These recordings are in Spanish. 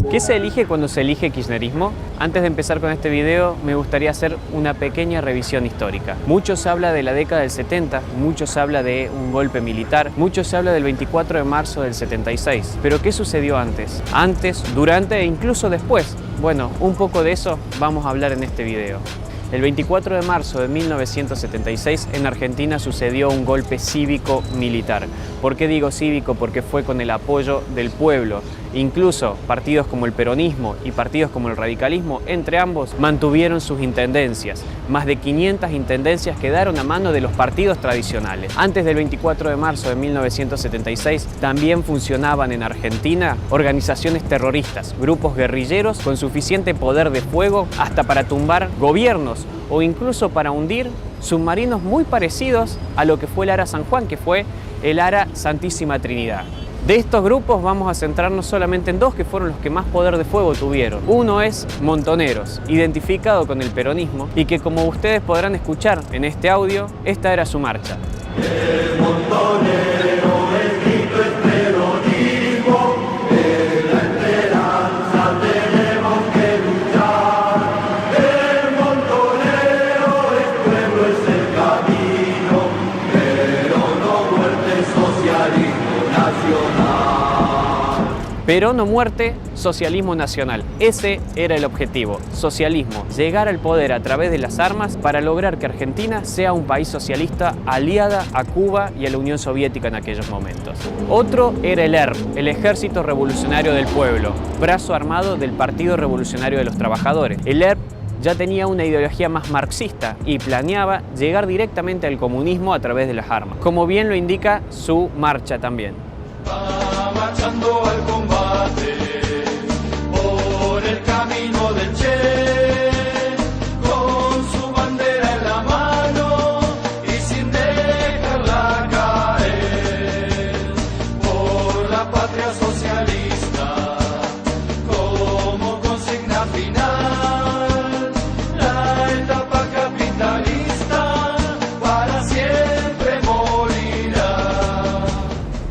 ¿Qué se elige cuando se elige kirchnerismo? Antes de empezar con este video, me gustaría hacer una pequeña revisión histórica. Mucho se habla de la década del 70, mucho se habla de un golpe militar, mucho se habla del 24 de marzo del 76. Pero ¿qué sucedió antes? Antes, durante e incluso después. Bueno, un poco de eso vamos a hablar en este video. El 24 de marzo de 1976 en Argentina sucedió un golpe cívico-militar. ¿Por qué digo cívico? Porque fue con el apoyo del pueblo. Incluso partidos como el peronismo y partidos como el radicalismo, entre ambos, mantuvieron sus intendencias. Más de 500 intendencias quedaron a mano de los partidos tradicionales. Antes del 24 de marzo de 1976 también funcionaban en Argentina organizaciones terroristas, grupos guerrilleros con suficiente poder de fuego hasta para tumbar gobiernos o incluso para hundir submarinos muy parecidos a lo que fue el Ara San Juan, que fue el Ara Santísima Trinidad. De estos grupos vamos a centrarnos solamente en dos que fueron los que más poder de fuego tuvieron. Uno es Montoneros, identificado con el peronismo y que, como ustedes podrán escuchar en este audio, esta era su marcha. El montonero, el grito es peronismo, de la esperanza tenemos que luchar. El montonero, el pueblo es el camino, pero no muerte, socialismo nacional. Perón o muerte, socialismo nacional. Ese era el objetivo, socialismo, llegar al poder a través de las armas para lograr que Argentina sea un país socialista aliada a Cuba y a la Unión Soviética en aquellos momentos. Otro era el ERP, el Ejército Revolucionario del Pueblo, brazo armado del Partido Revolucionario de los Trabajadores. El ERP ya tenía una ideología más marxista y planeaba llegar directamente al comunismo a través de las armas, como bien lo indica su marcha también. Va marchando al combate por el camino del Che, con su bandera en la mano y sin dejarla caer, por la patria socialista como consigna final, la etapa capitalista para siempre morirá.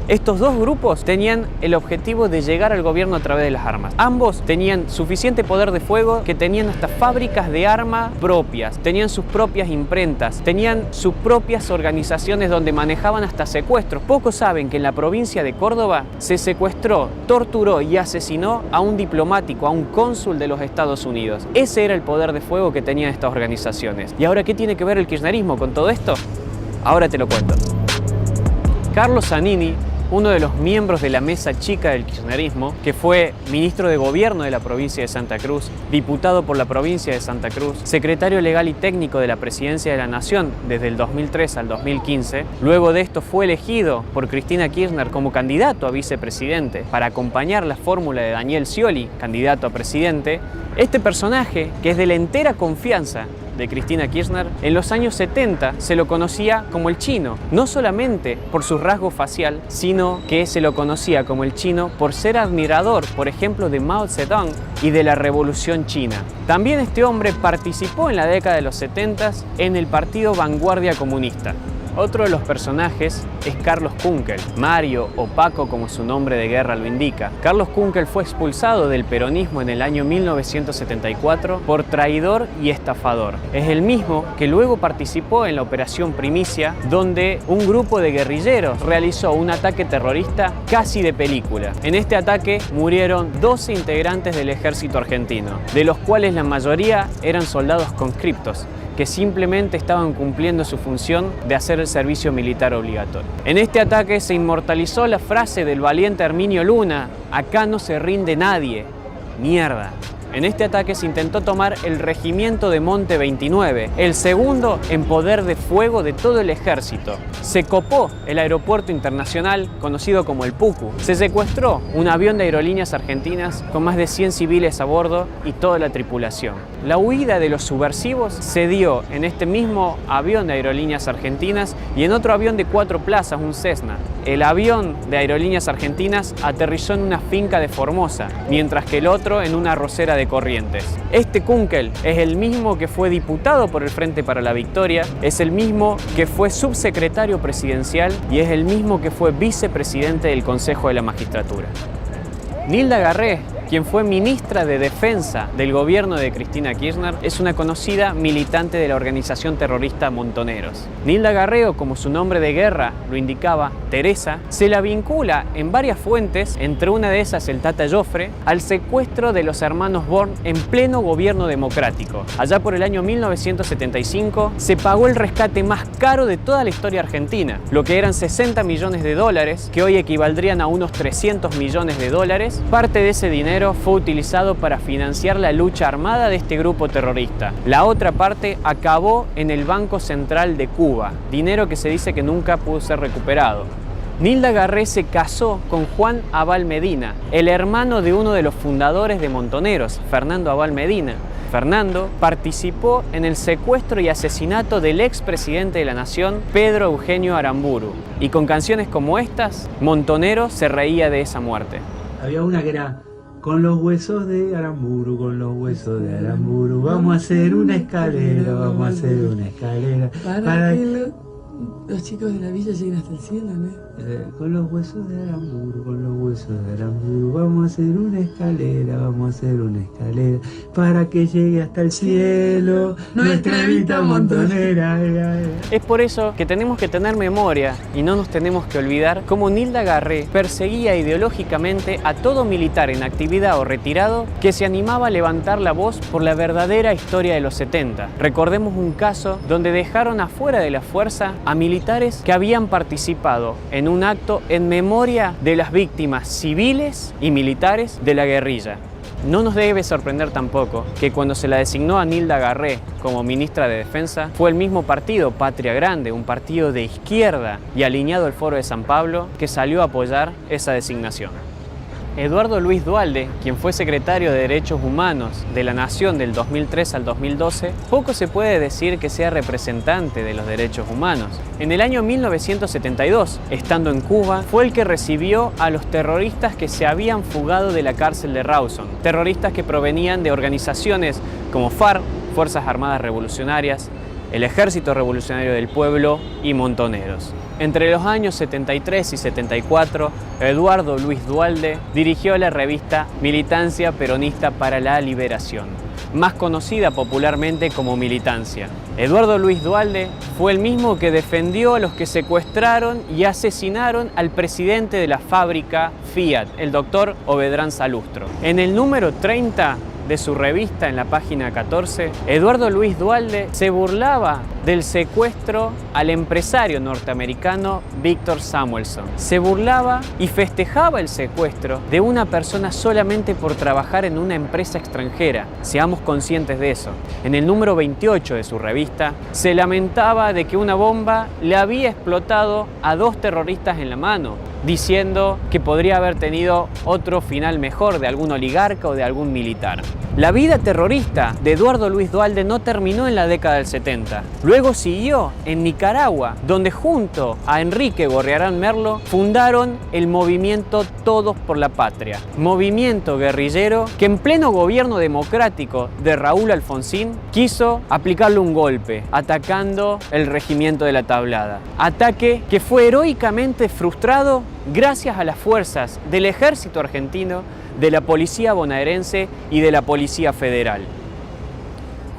Estos dos grupos tenían el objetivo de llegar al gobierno a través de las armas. Ambos tenían suficiente poder de fuego que tenían hasta fábricas de armas propias, tenían sus propias imprentas, tenían sus propias organizaciones donde manejaban hasta secuestros. Pocos saben que en la provincia de Córdoba se secuestró, torturó y asesinó a un diplomático, a un cónsul de los Estados Unidos. Ese era el poder de fuego que tenían estas organizaciones. ¿Y ahora qué tiene que ver el kirchnerismo con todo esto? Ahora te lo cuento. Carlos Zanini, uno de los miembros de la mesa chica del kirchnerismo, que fue ministro de gobierno de la provincia de Santa Cruz, diputado por la provincia de Santa Cruz, secretario legal y técnico de la Presidencia de la Nación desde el 2003 al 2015. Luego de esto fue elegido por Cristina Kirchner como candidato a vicepresidente para acompañar la fórmula de Daniel Scioli, candidato a presidente. Este personaje, que es de la entera confianza de Cristina Kirchner, en los años 70 se lo conocía como el Chino, no solamente por su rasgo facial, sino que se lo conocía como el Chino por ser admirador, por ejemplo, de Mao Zedong y de la Revolución China. También este hombre participó en la década de los 70 en el partido Vanguardia Comunista. Otro de los personajes es Carlos Kunkel, Mario o Paco como su nombre de guerra lo indica. Carlos Kunkel fue expulsado del peronismo en el año 1974 por traidor y estafador. Es el mismo que luego participó en la Operación Primicia, donde un grupo de guerrilleros realizó un ataque terrorista casi de película. En este ataque murieron 12 integrantes del ejército argentino, de los cuales la mayoría eran soldados conscriptos, que simplemente estaban cumpliendo su función de hacer el servicio militar obligatorio. En este ataque se inmortalizó la frase del valiente Herminio Luna: "Acá no se rinde nadie, mierda". En este ataque se intentó tomar el regimiento de Monte 29, el segundo en poder de fuego de todo el ejército. Se copó el aeropuerto internacional conocido como el Pucu. Se secuestró un avión de Aerolíneas Argentinas con más de 100 civiles a bordo y toda la tripulación. La huida de los subversivos se dio en este mismo avión de Aerolíneas Argentinas y en otro avión de 4 plazas, un Cessna. el avión de Aerolíneas Argentinas aterrizó en una finca de Formosa, mientras que el otro en una arrocera de Corrientes. Este Kunkel es el mismo que fue diputado por el Frente para la Victoria, es el mismo que fue subsecretario presidencial y es el mismo que fue vicepresidente del Consejo de la Magistratura. Nilda Garré, quien fue ministra de Defensa del gobierno de Cristina Kirchner, es una conocida militante de la organización terrorista Montoneros. Nilda Garré, o como su nombre de guerra lo indicaba, Teresa, se la vincula en varias fuentes, entre una de esas el Tata Joffre, al secuestro de los hermanos Born en pleno gobierno democrático. Allá por el año 1975 se pagó el rescate más caro de toda la historia argentina, lo que eran 60 millones de dólares, que hoy equivaldrían a unos 300 millones de dólares. Parte de ese dinero fue utilizado para financiar la lucha armada de este grupo terrorista. La otra parte acabó en el Banco Central de Cuba, dinero que se dice que nunca pudo ser recuperado. Nilda Garré se casó con Juan Abal Medina, el hermano de uno de los fundadores de Montoneros, Fernando Abal Medina. Fernando participó en el secuestro y asesinato del expresidente de la Nación, Pedro Eugenio Aramburu. Y con canciones como estas, Montoneros se reía de esa muerte. Había una que era: con los huesos de Aramburu, con los huesos de Aramburu, vamos a hacer una escalera, vamos a hacer una escalera. Para que los chicos de la villa lleguen hasta el cielo, ¿no? Con los huesos de Aramburu, con los huesos de Aramburu, vamos a hacer una escalera, vamos a hacer una escalera, para que llegue hasta el cielo, nuestra Evita Montonera. Es por eso que tenemos que tener memoria y no nos tenemos que olvidar cómo Nilda Garré perseguía ideológicamente a todo militar en actividad o retirado que se animaba a levantar la voz por la verdadera historia de los 70. Recordemos un caso donde dejaron afuera de la fuerza a militares que habían participado en un acto en memoria de las víctimas civiles y militares de la guerrilla. No nos debe sorprender tampoco que cuando se la designó a Nilda Garré como ministra de Defensa, fue el mismo partido, Patria Grande, un partido de izquierda y alineado al Foro de San Pablo, que salió a apoyar esa designación. Eduardo Luis Duhalde, quien fue secretario de Derechos Humanos de la Nación del 2003 al 2012, poco se puede decir que sea representante de los derechos humanos. En el año 1972, estando en Cuba, fue el que recibió a los terroristas que se habían fugado de la cárcel de Rawson, terroristas que provenían de organizaciones como FARC, Fuerzas Armadas Revolucionarias, el Ejército Revolucionario del Pueblo y Montoneros. Entre los años 73 y 74, Eduardo Luis Duhalde dirigió la revista Militancia Peronista para la Liberación, más conocida popularmente como Militancia. Eduardo Luis Duhalde fue el mismo que defendió a los que secuestraron y asesinaron al presidente de la fábrica Fiat, el doctor Ovedrán Salustro. En el número 30 de su revista, en la página 14, Eduardo Luis Duhalde se burlaba del secuestro al empresario norteamericano Victor Samuelson. Se burlaba y festejaba el secuestro de una persona solamente por trabajar en una empresa extranjera. Seamos conscientes de eso. En el número 28 de su revista, se lamentaba de que una bomba le había explotado a 2 terroristas en la mano, diciendo que podría haber tenido otro final mejor de algún oligarca o de algún militar. La vida terrorista de Eduardo Luis Duhalde no terminó en la década del 70. Luego siguió en Nicaragua, donde junto a Enrique Gorriarán Merlo fundaron el movimiento Todos por la Patria, movimiento guerrillero que en pleno gobierno democrático de Raúl Alfonsín quiso aplicarle un golpe, atacando el regimiento de la Tablada. Ataque que fue heroicamente frustrado gracias a las fuerzas del ejército argentino, de la policía bonaerense y de la policía federal.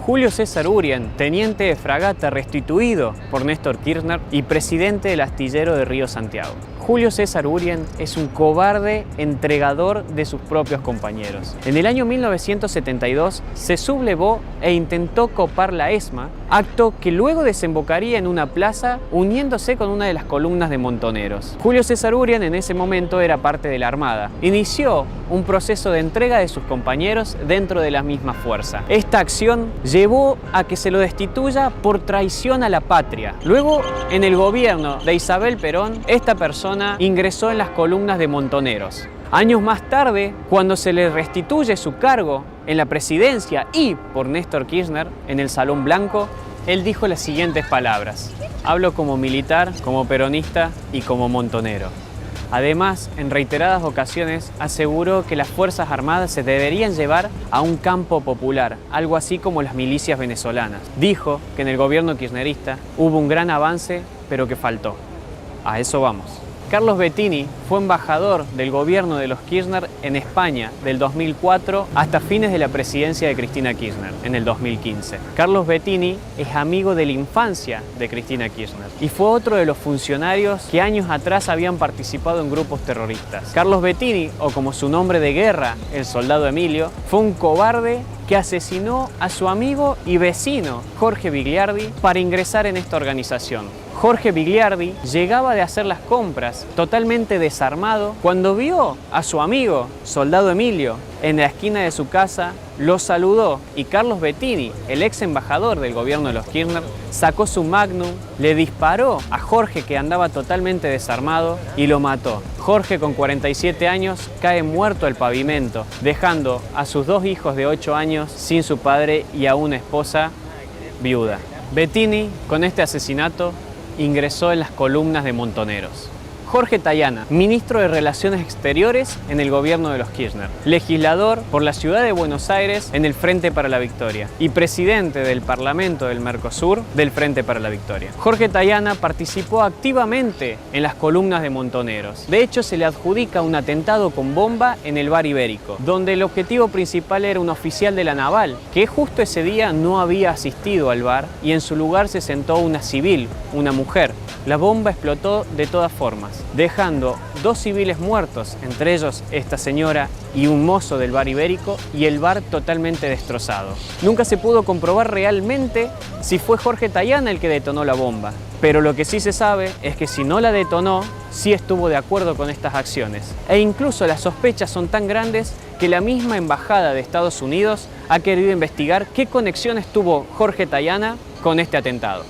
Julio César Urien, teniente de fragata restituido por Néstor Kirchner y presidente del astillero de Río Santiago. Julio César Urien es un cobarde entregador de sus propios compañeros. En el año 1972 se sublevó e intentó copar la ESMA, acto que luego desembocaría en una plaza uniéndose con una de las columnas de Montoneros. Julio César Urien en ese momento era parte de la Armada. Inició un proceso de entrega de sus compañeros dentro de la misma fuerza. Esta acción llevó a que se lo destituya por traición a la patria. Luego, en el gobierno de Isabel Perón, esta persona ingresó en las columnas de Montoneros. Años más tarde, cuando se le restituye su cargo en la presidencia y por Néstor Kirchner en el Salón Blanco, él dijo las siguientes palabras: hablo como militar, como peronista y como montonero. Además, en reiteradas ocasiones aseguró que las Fuerzas Armadas se deberían llevar a un campo popular, algo así como las milicias venezolanas. Dijo que en el gobierno kirchnerista hubo un gran avance, pero que faltó. A eso vamos. Carlos Bettini fue embajador del gobierno de los Kirchner en España del 2004 hasta fines de la presidencia de Cristina Kirchner en el 2015. Carlos Bettini es amigo de la infancia de Cristina Kirchner y fue otro de los funcionarios que años atrás habían participado en grupos terroristas. Carlos Bettini, o como su nombre de guerra, el soldado Emilio, fue un cobarde que asesinó a su amigo y vecino Jorge Bigliardi para ingresar en esta organización. Jorge Bigliardi llegaba de hacer las compras totalmente desarmado cuando vio a su amigo, soldado Emilio, en la esquina de su casa, lo saludó y Carlos Bettini, el ex embajador del gobierno de los Kirchner, sacó su Magnum, le disparó a Jorge, que andaba totalmente desarmado, y lo mató. Jorge, con 47 años, cae muerto al pavimento, dejando a sus 2 hijos de 8 años sin su padre y a una esposa viuda. Bettini, con este asesinato, ingresó en las columnas de Montoneros. Jorge Tayana, ministro de Relaciones Exteriores en el gobierno de los Kirchner, legislador por la ciudad de Buenos Aires en el Frente para la Victoria y presidente del Parlamento del Mercosur del Frente para la Victoria. Jorge Tayana participó activamente en las columnas de Montoneros. De hecho, se le adjudica un atentado con bomba en el Bar Ibérico, donde el objetivo principal era un oficial de la naval, que justo ese día no había asistido al bar y en su lugar se sentó una civil, una mujer. La bomba explotó de todas formas, dejando 2 civiles muertos, entre ellos esta señora y un mozo del Bar Ibérico, y el bar totalmente destrozado. Nunca se pudo comprobar realmente si fue Jorge Tayana el que detonó la bomba, pero lo que sí se sabe es que si no la detonó, sí estuvo de acuerdo con estas acciones. E incluso las sospechas son tan grandes que la misma Embajada de Estados Unidos ha querido investigar qué conexiones tuvo Jorge Tayana con este atentado.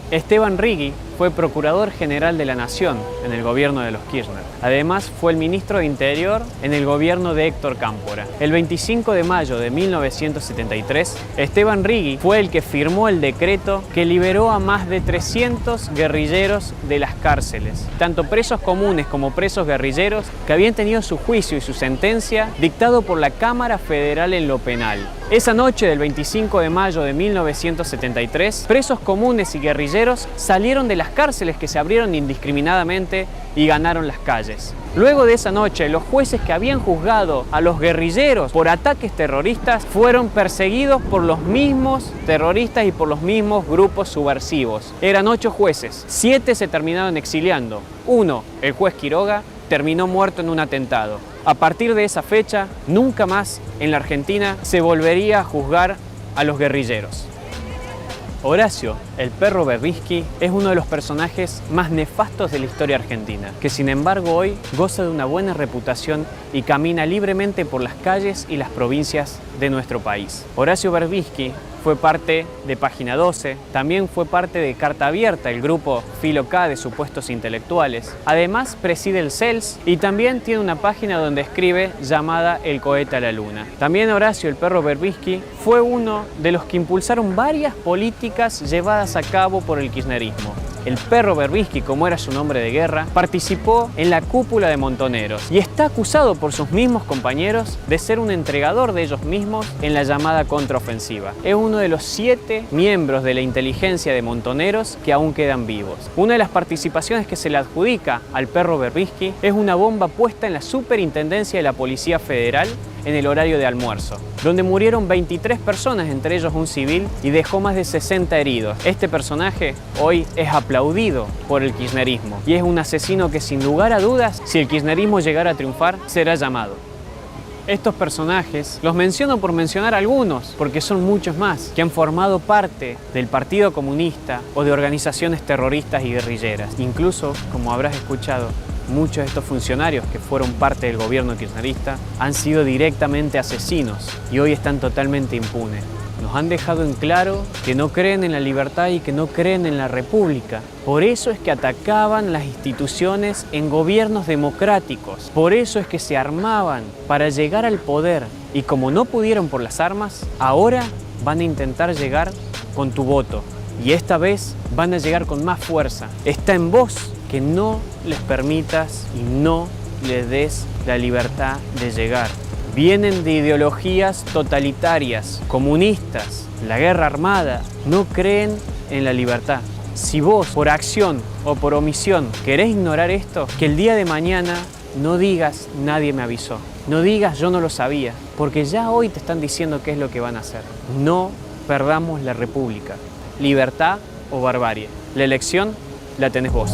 Esteban Rigui fue Procurador General de la Nación en el gobierno de los Kirchner. Además, fue el ministro de Interior en el gobierno de Héctor Cámpora. El 25 de mayo de 1973, Esteban Rigui fue el que firmó el decreto que liberó a más de 300 guerrilleros de las cárceles, tanto presos comunes como presos guerrilleros que habían tenido su juicio y su sentencia dictado por la Cámara Federal en lo penal. Esa noche del 25 de mayo de 1973, presos comunes y guerrilleros salieron de las cárceles que se abrieron indiscriminadamente y ganaron las calles. Luego de esa noche, los jueces que habían juzgado a los guerrilleros por ataques terroristas fueron perseguidos por los mismos terroristas y por los mismos grupos subversivos. Eran 8 jueces, 7 se terminaron exiliando. 1, el juez Quiroga, terminó muerto en un atentado. A partir de esa fecha, nunca más en la Argentina se volvería a juzgar a los guerrilleros. Horacio, el perro Berbisky, es uno de los personajes más nefastos de la historia argentina, que sin embargo hoy goza de una buena reputación y camina libremente por las calles y las provincias de nuestro país. Horacio Berbisky fue parte de Página 12, también fue parte de Carta Abierta, el grupo Filo K de supuestos intelectuales. Además preside el CELS y también tiene una página donde escribe llamada El cohete a la luna. También Horacio, el perro Berbisky, fue uno de los que impulsaron varias políticas llevadas a cabo por el kirchnerismo. El perro Berbisky, como era su nombre de guerra, participó en la cúpula de Montoneros y está acusado por sus mismos compañeros de ser un entregador de ellos mismos en la llamada contraofensiva. Es uno de los 7 miembros de la inteligencia de Montoneros que aún quedan vivos. Una de las participaciones que se le adjudica al perro Berbisky es una bomba puesta en la Superintendencia de la Policía Federal en el horario de almuerzo, donde murieron 23 personas, entre ellos un civil, y dejó más de 60 heridos. Este personaje hoy es aplaudido por el kirchnerismo y es un asesino que, sin lugar a dudas, si el kirchnerismo llegara a triunfar, será llamado. Estos personajes los menciono por mencionar algunos, porque son muchos más que han formado parte del Partido Comunista o de organizaciones terroristas y guerrilleras. Incluso, como habrás escuchado, muchos de estos funcionarios que fueron parte del gobierno kirchnerista han sido directamente asesinos y hoy están totalmente impunes. Nos han dejado en claro que no creen en la libertad y que no creen en la república. Por eso es que atacaban las instituciones en gobiernos democráticos. Por eso es que se armaban para llegar al poder. Y como no pudieron por las armas, ahora van a intentar llegar con tu voto. y esta vez van a llegar con más fuerza. Está en vos que no les permitas y no les des la libertad de llegar. Vienen de ideologías totalitarias, comunistas, la guerra armada, no creen en la libertad. Si vos, por acción o por omisión, querés ignorar esto, que el día de mañana no digas nadie me avisó, no digas yo no lo sabía, porque ya hoy te están diciendo qué es lo que van a hacer. No perdamos la república, libertad o barbarie. La elección la tenés vos.